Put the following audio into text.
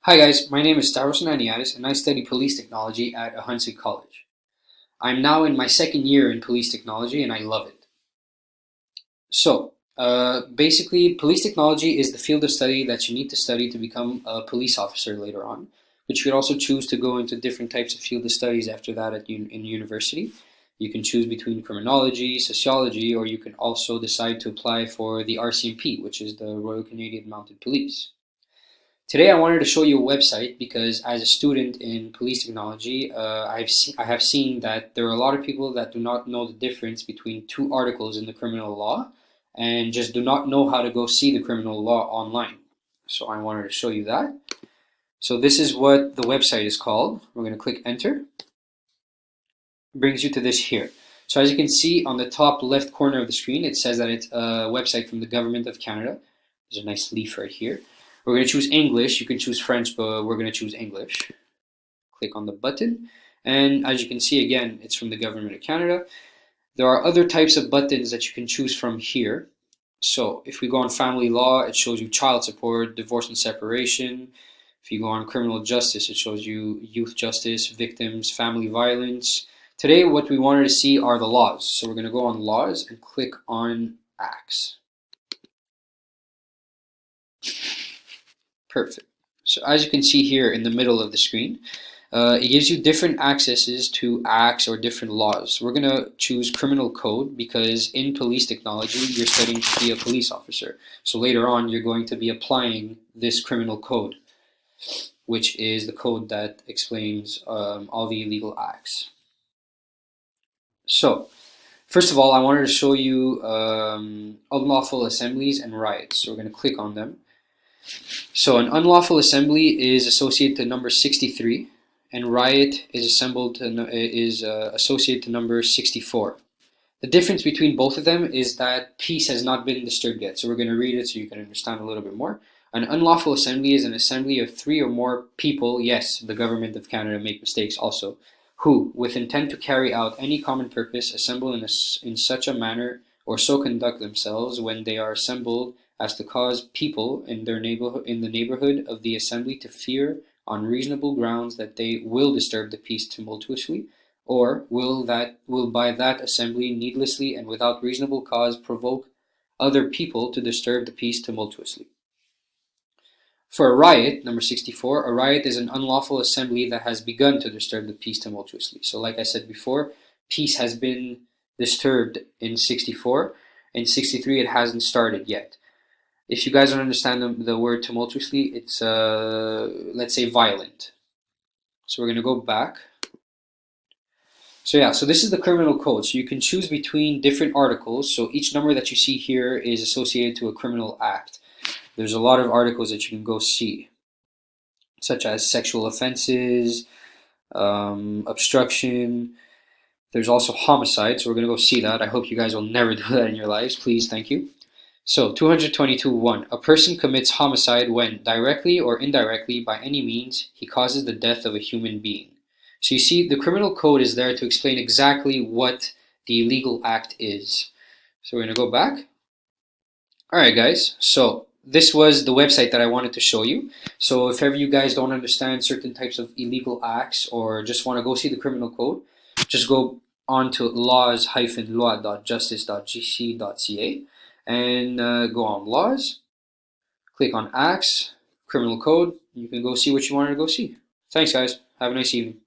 Hi guys, my name is Stavros Ananiadis and I study police technology at Ahunsig College. I'm now in my second year in police technology and I love it. Basically, police technology is the field of study that you need to study to become a police officer later on, but you could also choose to go into different types of field of studies after that in university. You can choose between criminology, sociology, or you can also decide to apply for the RCMP, which is the Royal Canadian Mounted Police. Today, I wanted to show you a website because, as a student in police technology, I have seen that there are a lot of people that do not know the difference between two articles in the criminal law and just do not know how to go see the criminal law online. So I wanted to show you that. So this is what the website is called. We're going to click enter. It brings you to this here. So as you can see on the top left corner of the screen, it says that it's a website from the Government of Canada. There's a nice leaf right here. We're going to choose English. You can choose French, but we're going to choose English. Click on the button. And as you can see, again, it's from the Government of Canada. There are other types of buttons that you can choose from here. So if we go on family law, it shows you child support, divorce and separation. If you go on criminal justice, it shows you youth justice, victims, family violence. Today, what we wanted to see are the laws. So we're going to go on laws and click on acts. Perfect. So as you can see here in the middle of the screen, it gives you different accesses to acts or different laws. We're going to choose criminal code because in police technology, you're studying to be a police officer. So later on, you're going to be applying this criminal code, which is the code that explains all the illegal acts. So, first of all, I wanted to show you unlawful assemblies and riots. So we're going to click on them. So an unlawful assembly is associated to number 63, and riot is associated to number 64. The difference between both of them is that peace has not been disturbed yet. So we're going to read it so you can understand a little bit more. An unlawful assembly is an assembly of 3 or more people, yes, the Government of Canada make mistakes also, who, with intent to carry out any common purpose, assemble in such a manner or so conduct themselves when they are assembled as to cause people in the neighborhood of the assembly to fear on reasonable grounds that they will disturb the peace tumultuously, or will by that assembly needlessly and without reasonable cause provoke other people to disturb the peace tumultuously. For a riot, number 64, a riot is an unlawful assembly that has begun to disturb the peace tumultuously. So like I said before, peace has been disturbed in 64. In 63, it hasn't started yet. If you guys don't understand the word tumultuously, it's, let's say, violent. So we're going to go back. So yeah, so this is the criminal code. So you can choose between different articles. So each number that you see here is associated to a criminal act. There's a lot of articles that you can go see, such as sexual offenses, obstruction. There's also homicide, so we're going to go see that. I hope you guys will never do that in your lives. Please, thank you. So 222.1. A person commits homicide when, directly or indirectly, by any means, he causes the death of a human being. So you see, the criminal code is there to explain exactly what the illegal act is. So we're going to go back. Alright guys, so this was the website that I wanted to show you. So if ever you guys don't understand certain types of illegal acts or just want to go see the criminal code, just go on to laws-loi.justice.gc.ca and go on laws, click on acts, criminal code, you can go see what you wanted to go see. Thanks guys, have a nice evening.